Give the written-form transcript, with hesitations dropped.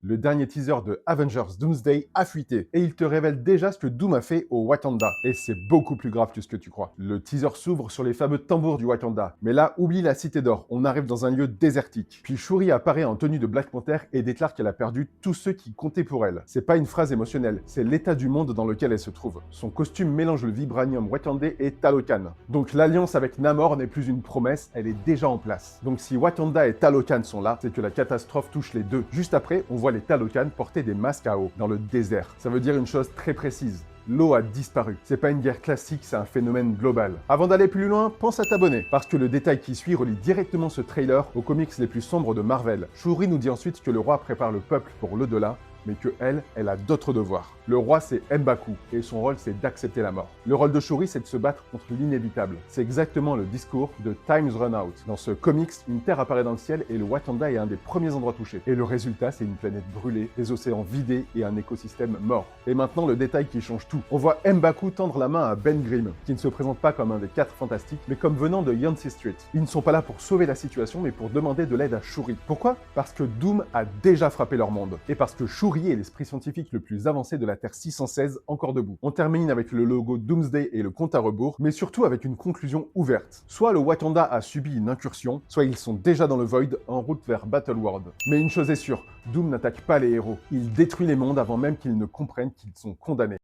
Le dernier teaser de Avengers Doomsday a fuité et il te révèle déjà ce que Doom a fait au Wakanda. Et c'est beaucoup plus grave que ce que tu crois. Le teaser s'ouvre sur les fameux tambours du Wakanda. Mais là, oublie la Cité d'Or, on arrive dans un lieu désertique. Puis Shuri apparaît en tenue de Black Panther et déclare qu'elle a perdu tous ceux qui comptaient pour elle. C'est pas une phrase émotionnelle, c'est l'état du monde dans lequel elle se trouve. Son costume mélange le vibranium wakandais et Talokan. Donc l'alliance avec Namor n'est plus une promesse, elle est déjà en place. Donc si Wakanda et Talokan sont là, c'est que la catastrophe touche les deux. Juste après, on voit les Talokan porter des masques à eau dans le désert. Ça veut dire une chose très précise. L'eau a disparu. C'est pas une guerre classique, c'est un phénomène global. Avant d'aller plus loin, pense à t'abonner, parce que le détail qui suit relie directement ce trailer aux comics les plus sombres de Marvel. Shuri nous dit ensuite que le roi prépare le peuple pour l'au-delà, mais que elle a d'autres devoirs. Le roi, c'est M'Baku, et son rôle, c'est d'accepter la mort. Le rôle de Shuri, c'est de se battre contre l'inévitable. C'est exactement le discours de Time's Run Out. Dans ce comics, une terre apparaît dans le ciel et le Wakanda est un des premiers endroits touchés. Et le résultat, c'est une planète brûlée, des océans vidés et un écosystème mort. Et maintenant, le détail qui change tout. On voit M'Baku tendre la main à Ben Grimm, qui ne se présente pas comme un des 4 fantastiques, mais comme venant de Yancey Street. Ils ne sont pas là pour sauver la situation, mais pour demander de l'aide à Shuri. Pourquoi? Parce que Doom a déjà frappé leur monde. Et parce que Shuri est l'esprit scientifique le plus avancé de la Terre 616 encore debout. On termine avec le logo Doomsday et le compte à rebours, mais surtout avec une conclusion ouverte. Soit le Wakanda a subi une incursion, soit ils sont déjà dans le Void en route vers Battleworld. Mais une chose est sûre, Doom n'attaque pas les héros. Il détruit les mondes avant même qu'ils ne comprennent qu'ils sont condamnés.